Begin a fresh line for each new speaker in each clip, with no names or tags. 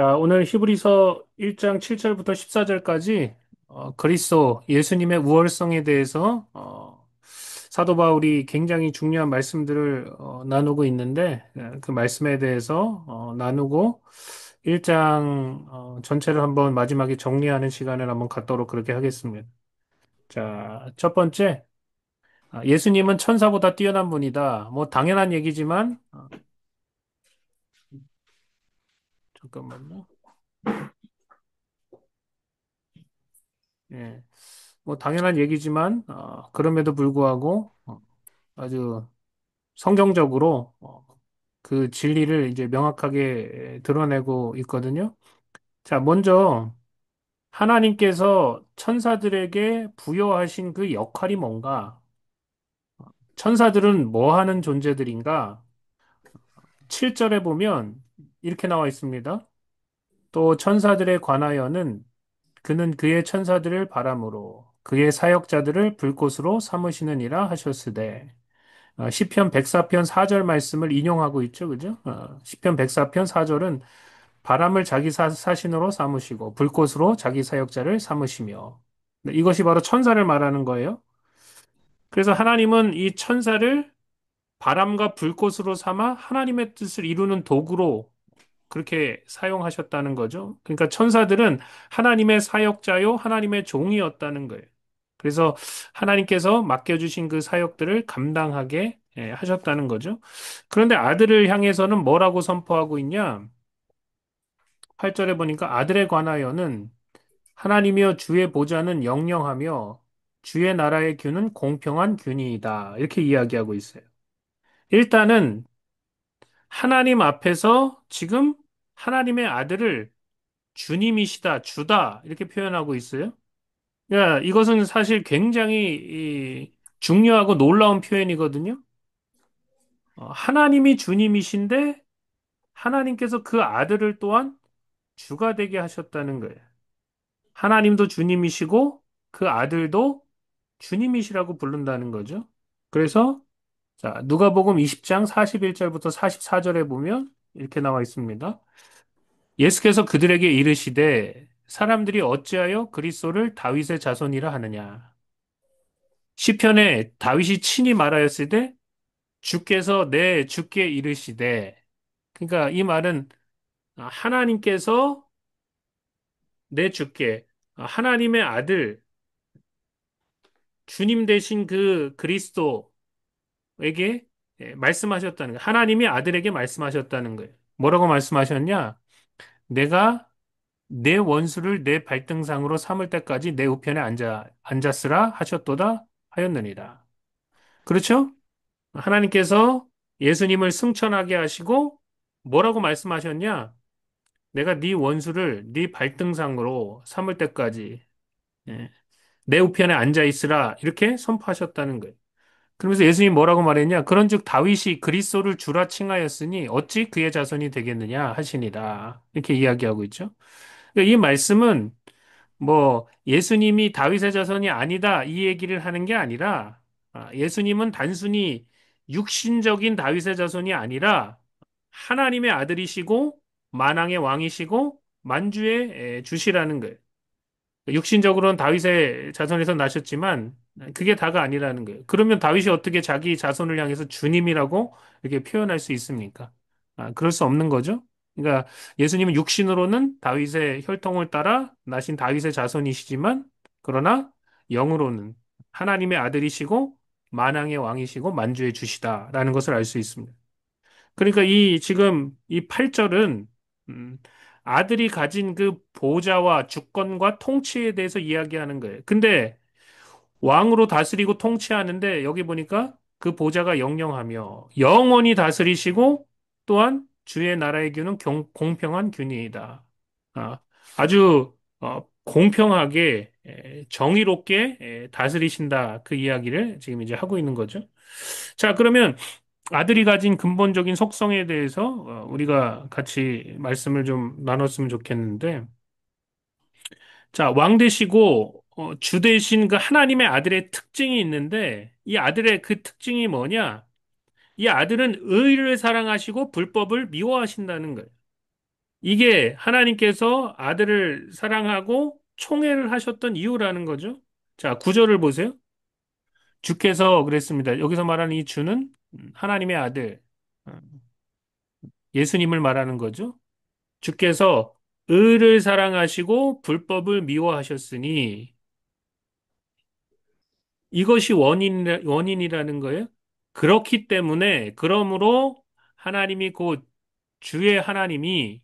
자, 오늘 히브리서 1장 7절부터 14절까지 그리스도 예수님의 우월성에 대해서 사도 바울이 굉장히 중요한 말씀들을 나누고 있는데 그 말씀에 대해서 나누고 1장 전체를 한번 마지막에 정리하는 시간을 한번 갖도록 그렇게 하겠습니다. 자, 첫 번째, 예수님은 천사보다 뛰어난 분이다. 뭐 당연한 얘기지만 잠깐만요. 예. 뭐 당연한 얘기지만 그럼에도 불구하고 아주 성경적으로 그 진리를 이제 명확하게 드러내고 있거든요. 자, 먼저 하나님께서 천사들에게 부여하신 그 역할이 뭔가? 천사들은 뭐 하는 존재들인가? 7절에 보면 이렇게 나와 있습니다. 또 천사들에 관하여는 그는 그의 천사들을 바람으로 그의 사역자들을 불꽃으로 삼으시느니라 하셨으되 시편 104편 4절 말씀을 인용하고 있죠. 그죠? 시편 104편 4절은 바람을 자기 사신으로 삼으시고 불꽃으로 자기 사역자를 삼으시며 네, 이것이 바로 천사를 말하는 거예요. 그래서 하나님은 이 천사를 바람과 불꽃으로 삼아 하나님의 뜻을 이루는 도구로 그렇게 사용하셨다는 거죠. 그러니까 천사들은 하나님의 사역자요, 하나님의 종이었다는 거예요. 그래서 하나님께서 맡겨주신 그 사역들을 감당하게 하셨다는 거죠. 그런데 아들을 향해서는 뭐라고 선포하고 있냐? 8절에 보니까 아들에 관하여는 하나님이여 주의 보좌는 영영하며 주의 나라의 균은 공평한 균이다. 이렇게 이야기하고 있어요. 일단은 하나님 앞에서 지금 하나님의 아들을 주님이시다, 주다, 이렇게 표현하고 있어요. 야, 이것은 사실 굉장히 중요하고 놀라운 표현이거든요. 하나님이 주님이신데 하나님께서 그 아들을 또한 주가 되게 하셨다는 거예요. 하나님도 주님이시고 그 아들도 주님이시라고 부른다는 거죠. 그래서 자, 누가복음 20장 41절부터 44절에 보면 이렇게 나와 있습니다. 예수께서 그들에게 이르시되 사람들이 어찌하여 그리스도를 다윗의 자손이라 하느냐. 시편에 다윗이 친히 말하였을 때 주께서 내 주께 이르시되 그러니까 이 말은 하나님께서 내 주께 하나님의 아들 주님 되신 그 그리스도에게 말씀하셨다는 거예요. 하나님이 아들에게 말씀하셨다는 거예요. 뭐라고 말씀하셨냐? 내가 내 원수를 내 발등상으로 삼을 때까지 내 우편에 앉았으라 하셨도다 하였느니라. 그렇죠? 하나님께서 예수님을 승천하게 하시고 뭐라고 말씀하셨냐? 내가 네 원수를 네 발등상으로 삼을 때까지 예, 내 우편에 앉아 있으라 이렇게 선포하셨다는 거예요. 그러면서 예수님이 뭐라고 말했냐? 그런즉 다윗이 그리스도를 주라 칭하였으니 어찌 그의 자손이 되겠느냐 하시니라. 이렇게 이야기하고 있죠. 그러니까 이 말씀은 뭐 예수님이 다윗의 자손이 아니다 이 얘기를 하는 게 아니라 예수님은 단순히 육신적인 다윗의 자손이 아니라 하나님의 아들이시고 만왕의 왕이시고 만주의 주시라는 거예요. 육신적으로는 다윗의 자손에서 나셨지만 그게 다가 아니라는 거예요. 그러면 다윗이 어떻게 자기 자손을 향해서 주님이라고 이렇게 표현할 수 있습니까? 그럴 수 없는 거죠. 그러니까 예수님은 육신으로는 다윗의 혈통을 따라 나신 다윗의 자손이시지만 그러나 영으로는 하나님의 아들이시고 만왕의 왕이시고 만주의 주시다라는 것을 알 수 있습니다. 그러니까 이 지금 이 8절은 아들이 가진 그 보좌와 주권과 통치에 대해서 이야기하는 거예요. 근데 왕으로 다스리고 통치하는데 여기 보니까 그 보좌가 영영하며 영원히 다스리시고 또한 주의 나라의 균은 공평한 균이다. 아, 아주 공평하게 정의롭게 다스리신다. 그 이야기를 지금 이제 하고 있는 거죠. 자, 그러면 아들이 가진 근본적인 속성에 대해서 우리가 같이 말씀을 좀 나눴으면 좋겠는데, 자, 왕 되시고 주 되신 그 하나님의 아들의 특징이 있는데, 이 아들의 그 특징이 뭐냐? 이 아들은 의를 사랑하시고 불법을 미워하신다는 거예요. 이게 하나님께서 아들을 사랑하고 총애를 하셨던 이유라는 거죠. 자, 구절을 보세요. 주께서 그랬습니다. 여기서 말하는 이 주는 하나님의 아들, 어, 예수님을 말하는 거죠. 주께서 의를 사랑하시고 불법을 미워하셨으니 이것이 원인이라는 거예요. 그렇기 때문에, 그러므로 하나님이 곧 주의 하나님이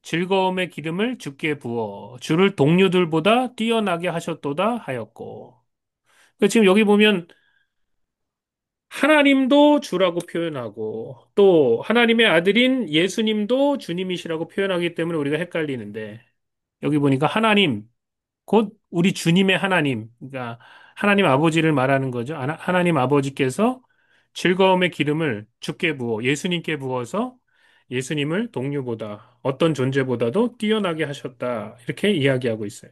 즐거움의 기름을 주께 부어 주를 동료들보다 뛰어나게 하셨도다 하였고. 그러니까 지금 여기 보면 하나님도 주라고 표현하고 또 하나님의 아들인 예수님도 주님이시라고 표현하기 때문에 우리가 헷갈리는데 여기 보니까 하나님, 곧 우리 주님의 하나님, 그러니까 하나님 아버지를 말하는 거죠. 하나님 아버지께서 즐거움의 기름을 주께 부어 예수님께 부어서 예수님을 동료보다 어떤 존재보다도 뛰어나게 하셨다. 이렇게 이야기하고 있어요.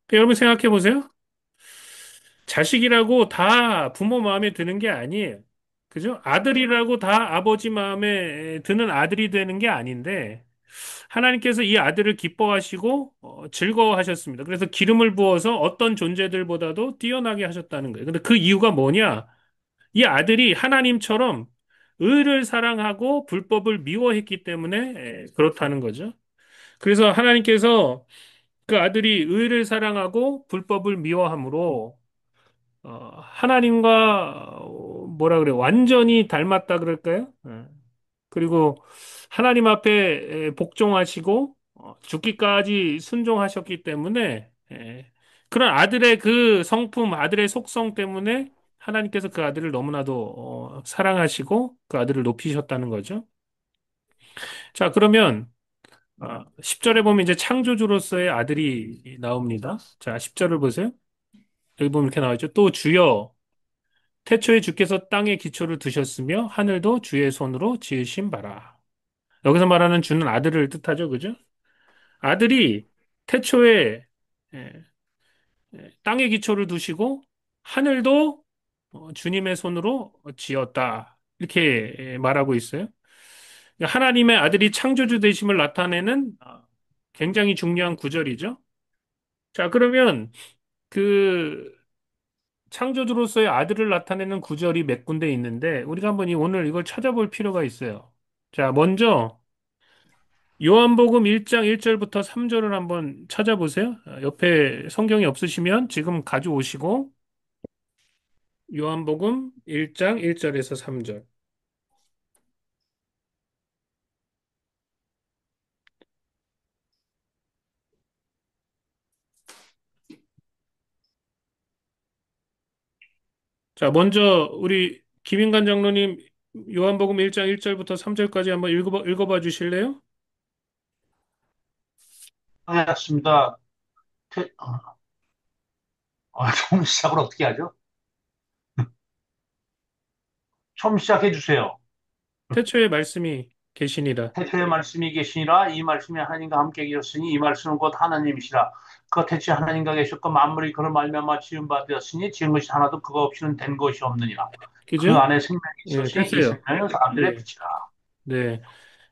그러니까 여러분 생각해 보세요. 자식이라고 다 부모 마음에 드는 게 아니에요. 그죠? 아들이라고 다 아버지 마음에 드는 아들이 되는 게 아닌데 하나님께서 이 아들을 기뻐하시고 즐거워하셨습니다. 그래서 기름을 부어서 어떤 존재들보다도 뛰어나게 하셨다는 거예요. 근데 그 이유가 뭐냐? 이 아들이 하나님처럼 의를 사랑하고 불법을 미워했기 때문에 그렇다는 거죠. 그래서 하나님께서 그 아들이 의를 사랑하고 불법을 미워함으로 하나님과 뭐라 그래 완전히 닮았다 그럴까요? 그리고 하나님 앞에 복종하시고 죽기까지 순종하셨기 때문에 그런 아들의 그 성품, 아들의 속성 때문에 하나님께서 그 아들을 너무나도 사랑하시고 그 아들을 높이셨다는 거죠. 자, 그러면 10절에 보면 이제 창조주로서의 아들이 나옵니다. 자, 10절을 보세요. 여기 보면 이렇게 나와 있죠. 또 주여 태초에 주께서 땅에 기초를 두셨으며 하늘도 주의 손으로 지으신 바라. 여기서 말하는 주는 아들을 뜻하죠. 그죠? 아들이 태초에 예, 땅에 기초를 두시고 하늘도 주님의 손으로 지었다. 이렇게 말하고 있어요. 하나님의 아들이 창조주 되심을 나타내는 굉장히 중요한 구절이죠. 자, 그러면 그 창조주로서의 아들을 나타내는 구절이 몇 군데 있는데 우리가 한번 오늘 이걸 찾아볼 필요가 있어요. 자, 먼저 요한복음 1장 1절부터 3절을 한번 찾아보세요. 옆에 성경이 없으시면 지금 가져오시고 요한복음 1장 1절에서 3절. 자, 먼저 우리 김인관 장로님 요한복음 1장 1절부터 3절까지 한번 읽어봐 주실래요?
알겠습니다. 태- 처음 시작을 어떻게 하죠? 처음 시작해 주세요.
태초에 말씀이 계시니라.
태초에 말씀이 계시니라 이 말씀이 하나님과 함께 계셨으니 이 말씀은 곧 하나님이시라. 그 태초에 하나님과 계셨고 만물이 그를 말미암아 지은 바 되었으니 지은 것이 하나도 그거 없이는 된 것이 없느니라. 그
그죠?
안에 생명이
예,
있으시 이
됐어요.
생명은 사람들의
네.
빛이라.
네.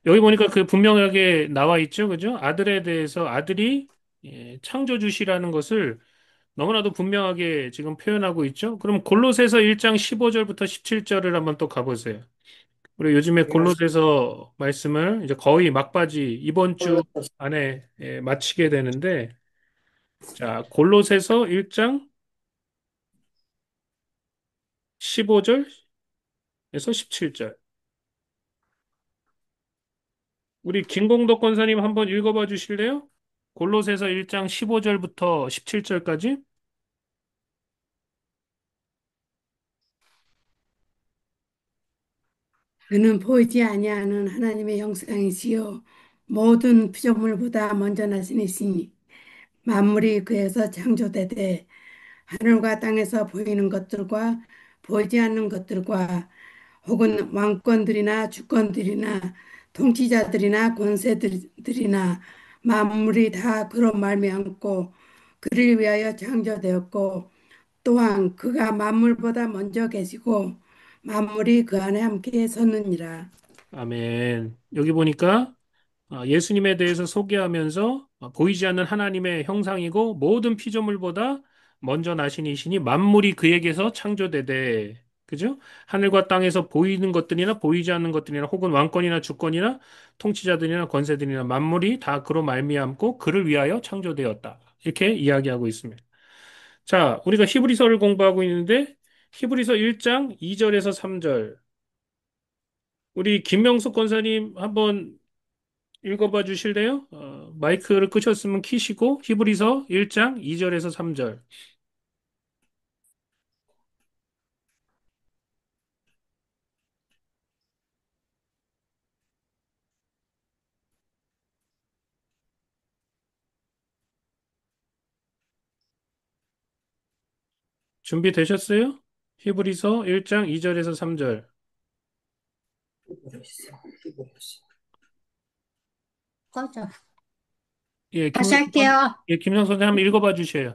여기 보니까 그 분명하게 나와 있죠. 그죠? 아들에 대해서 아들이 창조주시라는 것을 너무나도 분명하게 지금 표현하고 있죠. 그럼 골로새서 1장 15절부터 17절을 한번 또 가보세요. 우리 요즘에 골로새서 말씀을 이제 거의 막바지 이번 주 안에 마치게 되는데, 자, 골로새서 1장 15절에서 17절. 우리 김공덕 권사님 한번 읽어봐 주실래요? 골로새서 1장 15절부터 17절까지.
그는 보이지 아니하는 하나님의 형상이시요 모든 피조물보다 먼저 나신 이시니 만물이 그에서 창조되되 하늘과 땅에서 보이는 것들과 보이지 않는 것들과 혹은 왕권들이나 주권들이나 통치자들이나 권세들이나 만물이 다 그로 말미암고 그를 위하여 창조되었고 또한 그가 만물보다 먼저 계시고 만물이 그 안에 함께 섰느니라.
아멘. 여기 보니까 예수님에 대해서 소개하면서 보이지 않는 하나님의 형상이고 모든 피조물보다 먼저 나신 이시니 만물이 그에게서 창조되되 그죠? 하늘과 땅에서 보이는 것들이나 보이지 않는 것들이나 혹은 왕권이나 주권이나 통치자들이나 권세들이나 만물이 다 그로 말미암고 그를 위하여 창조되었다. 이렇게 이야기하고 있습니다. 자, 우리가 히브리서를 공부하고 있는데 히브리서 1장 2절에서 3절 우리 김명숙 권사님 한번 읽어봐 주실래요? 마이크를 끄셨으면 키시고 히브리서 1장 2절에서 3절 준비되셨어요? 히브리서 1장 2절에서 3절
꺼져.
예,
다시 할게요.
김영 선생 한번 읽어봐 주셔요.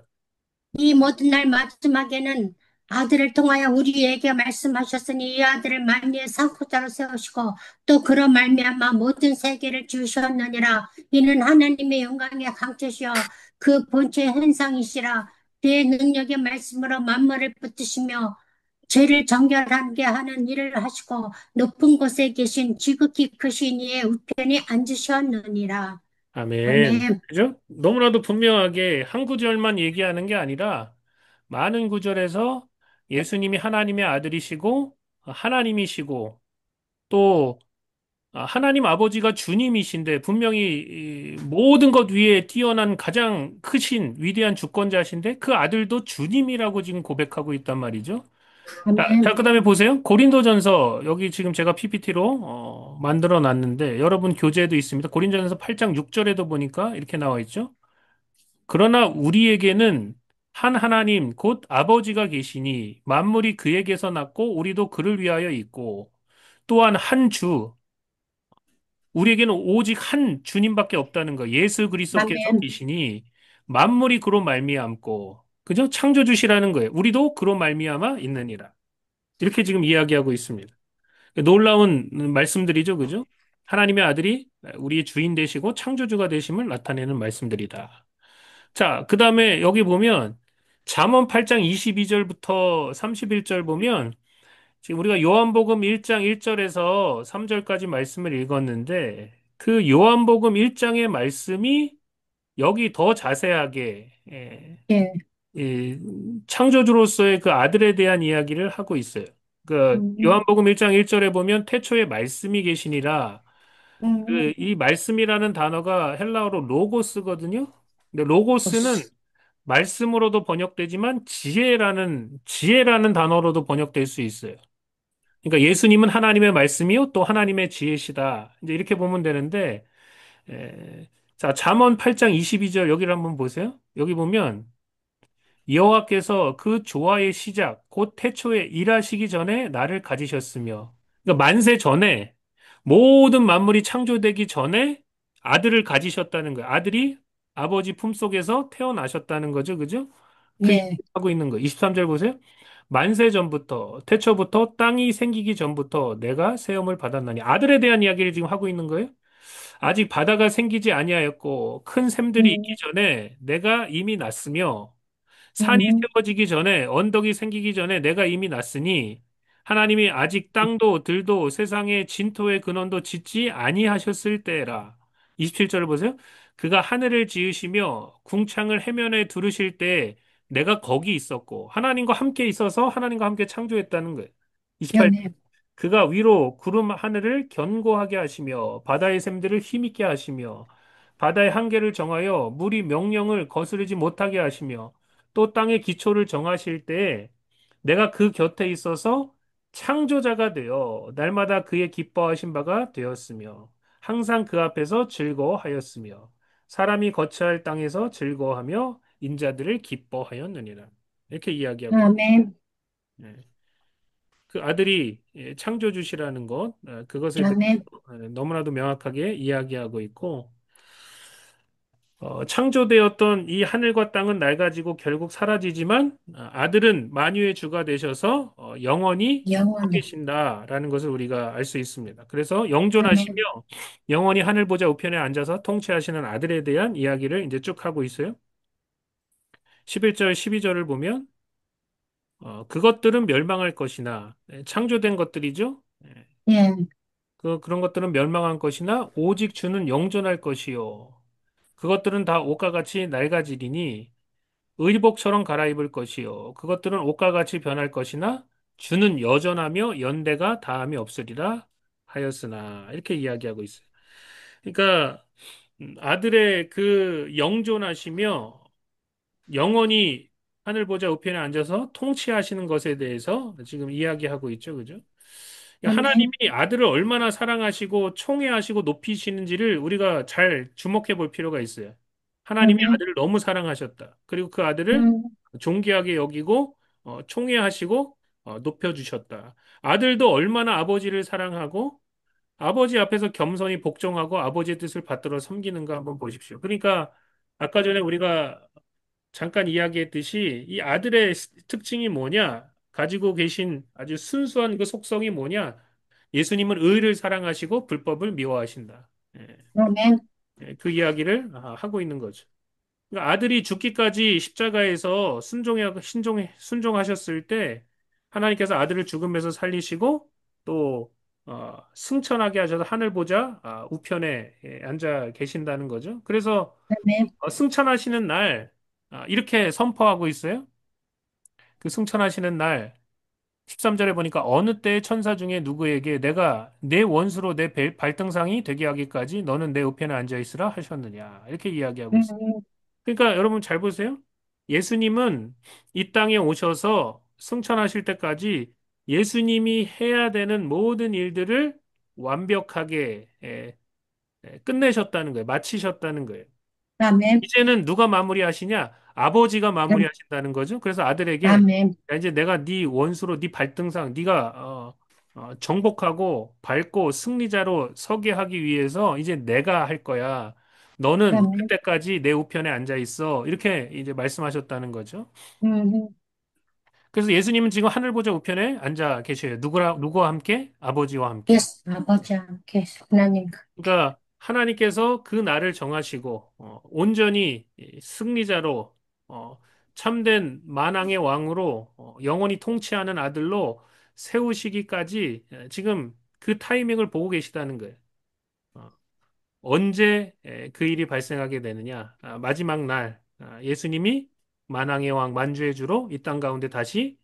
이 모든 날 마지막에는 아들을 통하여 우리에게 말씀하셨으니 이 아들을 만민의 상속자로 세우시고 또 그런 말미암아 모든 세계를 지으셨느니라. 이는 하나님의 영광의 강체시여 그 본체의 현상이시라. 그의 능력의 말씀으로 만물을 붙드시며 죄를 정결하게 하는 일을 하시고 높은 곳에 계신 지극히 크신 이의 우편에 앉으셨느니라.
아멘.
아멘.
그죠? 너무나도 분명하게 한 구절만 얘기하는 게 아니라 많은 구절에서 예수님이 하나님의 아들이시고 하나님이시고 또 하나님 아버지가 주님이신데 분명히 이 모든 것 위에 뛰어난 가장 크신 위대한 주권자신데 그 아들도 주님이라고 지금 고백하고 있단 말이죠. 자,
아멘.
그다음에 보세요. 고린도전서 여기 지금 제가 PPT로 만들어 놨는데 여러분 교재에도 있습니다. 고린도전서 8장 6절에도 보니까 이렇게 나와 있죠. 그러나 우리에게는 한 하나님 곧 아버지가 계시니 만물이 그에게서 났고 우리도 그를 위하여 있고 또한 한 주 우리에게는 오직 한 주님밖에 없다는 거. 예수 그리스도께서
아멘.
계시니 만물이 그로 말미암고 그죠? 창조주시라는 거예요. 우리도 그로 말미암아 있느니라. 이렇게 지금 이야기하고 있습니다. 놀라운 말씀들이죠, 그죠? 하나님의 아들이 우리의 주인 되시고 창조주가 되심을 나타내는 말씀들이다. 자, 그 다음에 여기 보면 잠언 8장 22절부터 31절 보면 지금 우리가 요한복음 1장 1절에서 3절까지 말씀을 읽었는데 그 요한복음 1장의 말씀이 여기 더 자세하게
예.
이 창조주로서의 그 아들에 대한 이야기를 하고 있어요. 그
음,
요한복음 1장 1절에 보면 태초에 말씀이 계시니라
음,
그 이 말씀이라는 단어가 헬라어로 로고스거든요. 근데 로고스는
오스.
말씀으로도 번역되지만 지혜라는 단어로도 번역될 수 있어요. 그러니까 예수님은 하나님의 말씀이요 또 하나님의 지혜시다. 이제 이렇게 보면 되는데 자, 잠언 8장 22절 여기를 한번 보세요. 여기 보면 여호와께서 그 조화의 시작 곧 태초에 일하시기 전에 나를 가지셨으며 그러니까 만세 전에 모든 만물이 창조되기 전에 아들을 가지셨다는 거예요. 아들이 아버지 품속에서 태어나셨다는 거죠. 그죠? 그
예.
하고 있는 거예요. 23절 보세요. 만세 전부터 태초부터 땅이 생기기 전부터 내가 세움을 받았나니 아들에 대한 이야기를 지금 하고 있는 거예요. 아직 바다가 생기지 아니하였고 큰 샘들이 있기
음,
전에 내가 이미 났으며 산이
음,
세워지기 전에 언덕이 생기기 전에 내가 이미 났으니 하나님이 아직 땅도 들도 세상의 진토의 근원도 짓지 아니하셨을 때라. 27절을 보세요. 그가 하늘을 지으시며 궁창을 해면에 두르실 때 내가 거기 있었고 하나님과 함께 있어서 하나님과 함께 창조했다는 거예요. 28
아멘.
그가 위로 구름 하늘을 견고하게 하시며 바다의 샘들을 힘있게 하시며 바다의 한계를 정하여 물이 명령을 거스르지 못하게 하시며 또 땅의 기초를 정하실 때에 내가 그 곁에 있어서 창조자가 되어 날마다 그의 기뻐하신 바가 되었으며 항상 그 앞에서 즐거워하였으며 사람이 거처할 땅에서 즐거워하며 인자들을 기뻐하였느니라. 이렇게 이야기하고 있습니다.
아멘.
그 아들이 창조주시라는 것, 그것에 대해서
아멘.
너무나도 명확하게 이야기하고 있고, 창조되었던 이 하늘과 땅은 낡아지고 결국 사라지지만 아들은 만유의 주가 되셔서 영원히 서
영원히.
계신다라는 것을 우리가 알 수 있습니다. 그래서 영존하시며
아멘.
영원히 하늘 보좌 우편에 앉아서 통치하시는 아들에 대한 이야기를 이제 쭉 하고 있어요. 11절, 12절을 보면 그것들은 멸망할 것이나 창조된 것들이죠.
예.
그런 것들은 멸망할 것이나 오직 주는 영존할 것이요. 그것들은 다 옷과 같이 낡아지리니 의복처럼 갈아입을 것이요. 그것들은 옷과 같이 변할 것이나 주는 여전하며 연대가 다함이 없으리라 하였으나 이렇게 이야기하고 있어요. 그러니까 아들의 그 영존하시며 영원히 하늘 보좌 우편에 앉아서 통치하시는 것에 대해서 지금 이야기하고 있죠. 그죠? 하나님이
아멘.
아들을 얼마나 사랑하시고 총애하시고 높이시는지를 우리가 잘 주목해 볼 필요가 있어요. 하나님이
아멘.
아들을 너무 사랑하셨다. 그리고 그 아들을
음,
존귀하게 여기고 총애하시고 높여주셨다. 아들도 얼마나 아버지를 사랑하고 아버지 앞에서 겸손히 복종하고 아버지의 뜻을 받들어 섬기는가 한번 보십시오. 그러니까 아까 전에 우리가 잠깐 이야기했듯이 이 아들의 특징이 뭐냐? 가지고 계신 아주 순수한 그 속성이 뭐냐? 예수님은 의를 사랑하시고 불법을 미워하신다. 예,
아멘.
그 이야기를 하고 있는 거죠. 그러니까 아들이 죽기까지 십자가에서 순종하셨을 때 하나님께서 아들을 죽음에서 살리시고 또 승천하게 하셔서 하늘 보자 우편에 앉아 계신다는 거죠. 그래서
아멘.
승천하시는 날 이렇게 선포하고 있어요. 그 승천하시는 날 13절에 보니까 어느 때의 천사 중에 누구에게 내가 내 원수로 내 발등상이 되게 하기까지 너는 내 우편에 앉아 있으라 하셨느냐 이렇게 이야기하고 있어요.
음,
그러니까 여러분 잘 보세요. 예수님은 이 땅에 오셔서 승천하실 때까지 예수님이 해야 되는 모든 일들을 완벽하게 끝내셨다는 거예요. 마치셨다는 거예요.
아멘.
이제는 누가 마무리하시냐? 아버지가 마무리하신다는 거죠. 그래서 아들에게
아멘.
야, 이제 내가 네 원수로 네 발등상 네가 정복하고 밟고 승리자로 서게 하기 위해서 이제 내가 할 거야. 너는
아멘.
그때까지 내 우편에 앉아 있어. 이렇게 이제 말씀하셨다는 거죠.
음,
그래서 예수님은 지금 하늘 보좌 우편에 앉아 계셔요. 누구와 함께? 아버지와 함께.
예수, 아버지 함께 하나님과 함께.
그러니까 하나님께서 그 날을 정하시고 온전히 승리자로 어, 참된 만왕의 왕으로 영원히 통치하는 아들로 세우시기까지 지금 그 타이밍을 보고 계시다는 거예요. 어, 언제 그 일이 발생하게 되느냐? 마지막 날 예수님이 만왕의 왕 만주의 주로 이 땅 가운데 다시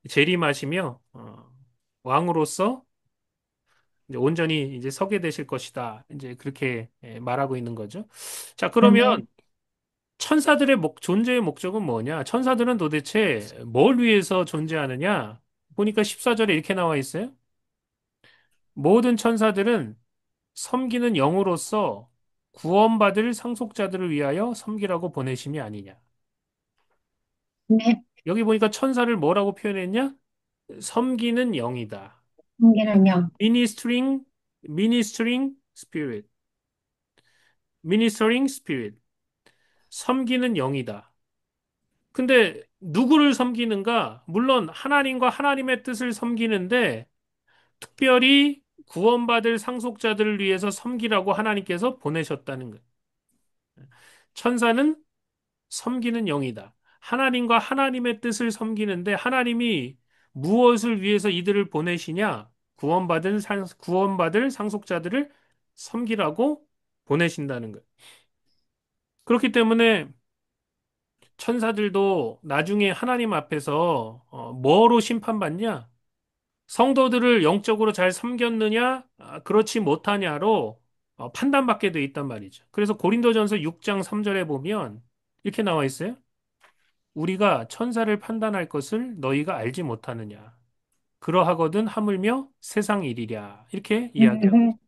재림하시며 왕으로서 이제 온전히 이제 서게 되실 것이다. 이제 그렇게 말하고 있는 거죠. 자, 그러면
아멘.
천사들의 존재의 목적은 뭐냐? 천사들은 도대체 뭘 위해서 존재하느냐? 보니까 14절에 이렇게 나와 있어요. 모든 천사들은 섬기는 영으로서 구원받을 상속자들을 위하여 섬기라고 보내심이 아니냐.
아멘.
여기 보니까 천사를 뭐라고 표현했냐? 섬기는 영이다.
한계는 영.
ministering, ministering spirit, ministering spirit. 섬기는 영이다. 근데 누구를 섬기는가? 물론 하나님과 하나님의 뜻을 섬기는데 특별히 구원받을 상속자들을 위해서 섬기라고 하나님께서 보내셨다는 거예요. 천사는 섬기는 영이다. 하나님과 하나님의 뜻을 섬기는데 하나님이 무엇을 위해서 이들을 보내시냐? 구원받을 상속자들을 섬기라고 보내신다는 거예요. 그렇기 때문에 천사들도 나중에 하나님 앞에서 뭐로 심판받냐? 성도들을 영적으로 잘 섬겼느냐? 그렇지 못하냐로 판단받게 돼 있단 말이죠. 그래서 고린도전서 6장 3절에 보면 이렇게 나와 있어요. 우리가 천사를 판단할 것을 너희가 알지 못하느냐? 그러하거든 하물며 세상 일이랴. 이렇게 이야기하고 있어요.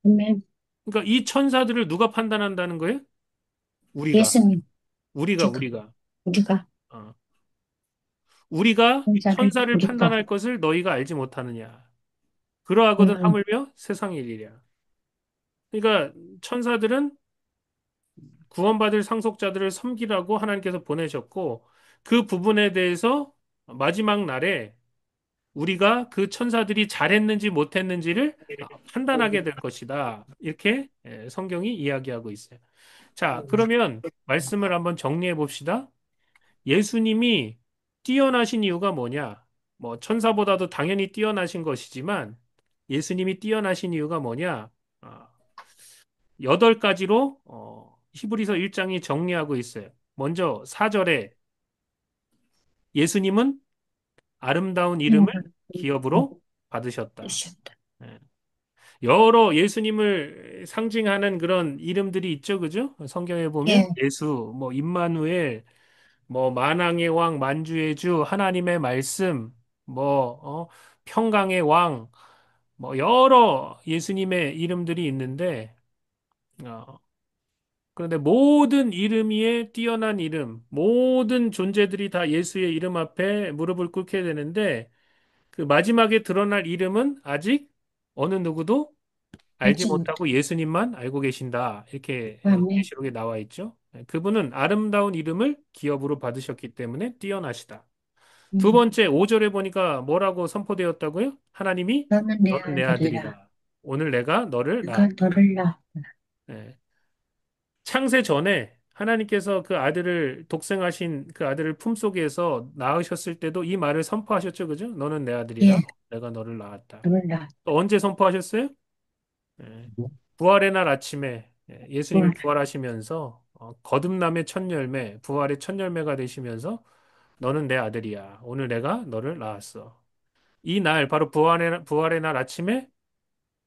아멘.
그러니까 이 천사들을 누가 판단한다는 거예요? 우리가,
예수님,
우리가,
우리가,
우리가.
우리가,
어. 우리가
천사를,
천사를
우리가.
판단할 것을 너희가 알지 못하느냐. 그러하거든
음,
하물며 세상의 일이랴. 그러니까 천사들은 구원받을 상속자들을 섬기라고 하나님께서 보내셨고 그 부분에 대해서 마지막 날에 우리가 그 천사들이 잘했는지 못했는지를 판단하게 될 것이다. 이렇게 성경이 이야기하고 있어요. 자, 그러면 말씀을 한번 정리해 봅시다. 예수님이 뛰어나신 이유가 뭐냐? 뭐 천사보다도 당연히 뛰어나신 것이지만 예수님이 뛰어나신 이유가 뭐냐? 아, 8가지로 히브리서 1장이 정리하고 있어요. 먼저 4절에 예수님은 아름다운 이름을 기업으로 받으셨다.
주셨다.
예. 여러 예수님을 상징하는 그런 이름들이 있죠, 그죠? 성경에 보면
예,
예수, 뭐 임마누엘, 뭐 만왕의 왕, 만주의 주, 하나님의 말씀, 뭐 평강의 왕, 뭐 여러 예수님의 이름들이 있는데 어, 그런데 모든 이름 위에 뛰어난 이름, 모든 존재들이 다 예수의 이름 앞에 무릎을 꿇게 되는데 그 마지막에 드러날 이름은 아직 어느 누구도 알지
알지 못해.
못하고 예수님만 알고 계신다. 이렇게
아멘.
계시록에 나와 있죠. 그분은 아름다운 이름을 기업으로 받으셨기 때문에 뛰어나시다. 두
음,
번째, 5절에 보니까 뭐라고 선포되었다고요? 하나님이
너는 내
너는 내
아들이라.
아들이다. 오늘 내가 너를 낳았다.
내가 너를 낳.
예. 창세 전에 하나님께서 그 아들을 독생하신 그 아들을 품속에서 낳으셨을 때도 이 말을 선포하셨죠. 그죠? 너는 내 아들이라
예,
내가 너를 낳았다.
너를 낳.
또 언제 선포하셨어요? 예. 부활의 날 아침에 예수님이
뭘.
부활하시면서 거듭남의 첫 열매, 부활의 첫 열매가 되시면서 너는 내 아들이야. 오늘 내가 너를 낳았어. 이 날, 바로 부활의 날 아침에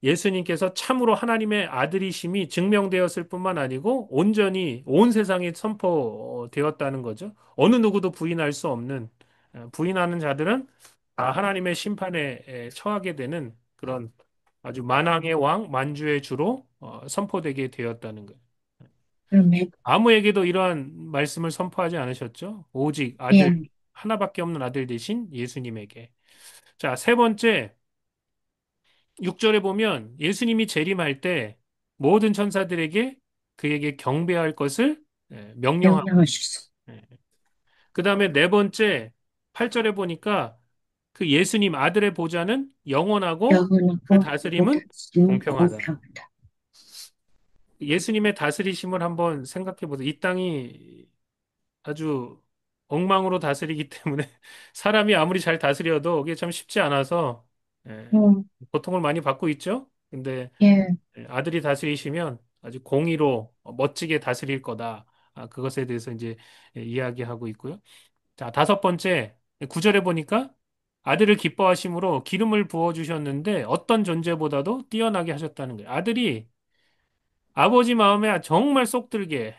예수님께서 참으로 하나님의 아들이심이 증명되었을 뿐만 아니고 온전히 온 세상에 선포되었다는 거죠. 어느 누구도 부인할 수 없는, 부인하는 자들은 하나님의 심판에 처하게 되는 그런 아주 만왕의 왕, 만주의 주로 선포되게 되었다는 거예요.
아멘.
아무에게도 이러한 말씀을 선포하지 않으셨죠. 오직 아들,
예,
하나밖에 없는 아들 되신 예수님에게. 자, 세 번째, 6절에 보면 예수님이 재림할 때 모든 천사들에게 그에게 경배할 것을 명령하고,
명령하셨어.
그 다음에 네 번째, 8절에 보니까 그 예수님 아들의 보좌는 영원하고 그
영원하고 그
다스림은
다스림은
공평하다.
공평하다.
예수님의 다스리심을 한번 생각해 보세요. 이 땅이 아주 엉망으로 다스리기 때문에 사람이 아무리 잘 다스려도 이게 참 쉽지 않아서
음,
고통을 많이 받고 있죠. 근데
예,
아들이 다스리시면 아주 공의로 멋지게 다스릴 거다. 그것에 대해서 이제 이야기하고 있고요. 자, 다섯 번째, 9절에 보니까 아들을 기뻐하심으로 기름을 부어 주셨는데 어떤 존재보다도 뛰어나게 하셨다는 거예요. 아들이 아버지 마음에 정말 쏙 들게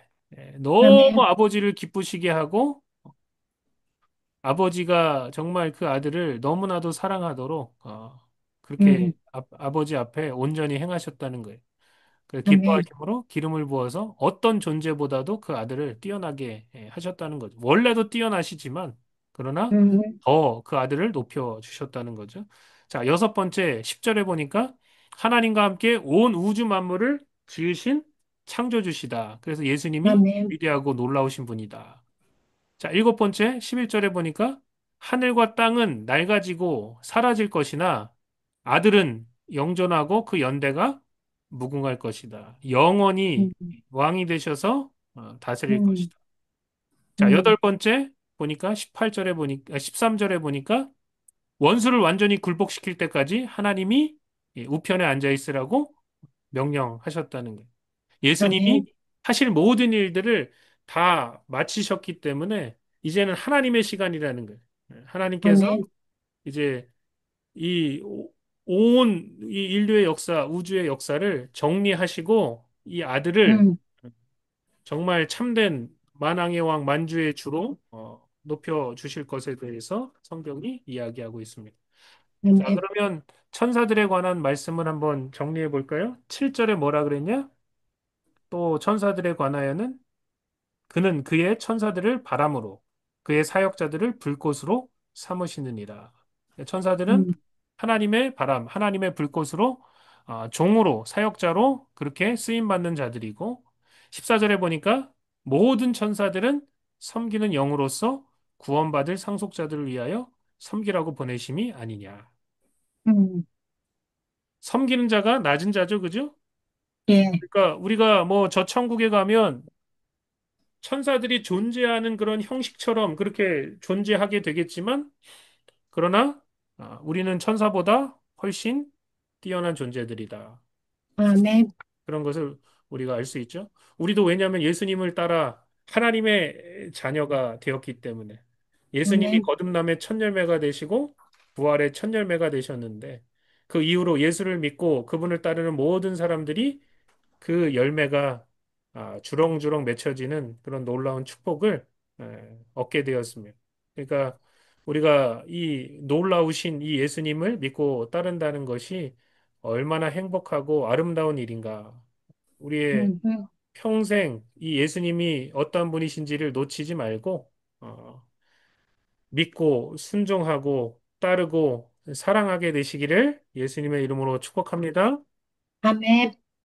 너무
아멘.
아버지를 기쁘시게 하고 아버지가 정말 그 아들을 너무나도 사랑하도록 그렇게
음,
아버지 앞에 온전히 행하셨다는 거예요. 그
아멘.
기뻐하심으로 기름을 부어서 어떤 존재보다도 그 아들을 뛰어나게 하셨다는 거죠. 원래도 뛰어나시지만 그러나
음,
더 그 아들을 높여 주셨다는 거죠. 자, 여섯 번째 10절에 보니까 하나님과 함께 온 우주 만물을 지으신 창조주시다. 그래서 예수님이
아멘.
위대하고 놀라우신 분이다. 자, 일곱 번째 11절에 보니까 하늘과 땅은 낡아지고 사라질 것이나 아들은 영존하고 그 연대가 무궁할 것이다. 영원히
음,
왕이 되셔서 다스릴
음,
것이다. 자, 여덟
음,
번째 보니까 18절에 보니까 13절에 보니까 원수를 완전히 굴복시킬 때까지 하나님이 우편에 앉아 있으라고 명령하셨다는 거예요. 예수님이
아멘.
하실 모든 일들을 다 마치셨기 때문에 이제는 하나님의 시간이라는 거예요. 하나님께서
아멘.
이제 이 온 이 인류의 역사, 우주의 역사를 정리하시고 이 아들을
음,
정말 참된 만왕의 왕 만주의 주로 높여 주실 것에 대해서 성경이 이야기하고 있습니다. 자,
아멘.
그러면 천사들에 관한 말씀을 한번 정리해 볼까요? 7절에 뭐라 그랬냐? 또 천사들에 관하여는 그는 그의 천사들을 바람으로 그의 사역자들을 불꽃으로 삼으시느니라. 천사들은
음,
하나님의 바람, 하나님의 불꽃으로 종으로 사역자로 그렇게 쓰임 받는 자들이고 14절에 보니까 모든 천사들은 섬기는 영으로서 구원받을 상속자들을 위하여 섬기라고 보내심이 아니냐.
음,
섬기는 자가 낮은 자죠, 그죠?
예,
그러니까 우리가 뭐 저 천국에 가면 천사들이 존재하는 그런 형식처럼 그렇게 존재하게 되겠지만, 그러나 우리는 천사보다 훨씬 뛰어난 존재들이다.
아멘,
그런 것을 우리가 알 수 있죠. 우리도 왜냐하면 예수님을 따라 하나님의 자녀가 되었기 때문에 예수님이
아멘,
거듭남의 첫 열매가 되시고 부활의 첫 열매가 되셨는데 그 이후로 예수를 믿고 그분을 따르는 모든 사람들이 그 열매가 주렁주렁 맺혀지는 그런 놀라운 축복을 얻게 되었습니다. 그러니까 우리가 이 놀라우신 이 예수님을 믿고 따른다는 것이 얼마나 행복하고 아름다운 일인가. 우리의
음,
평생 이 예수님이 어떤 분이신지를 놓치지 말고 어, 믿고 순종하고 따르고 사랑하게 되시기를 예수님의 이름으로 축복합니다.
아멘.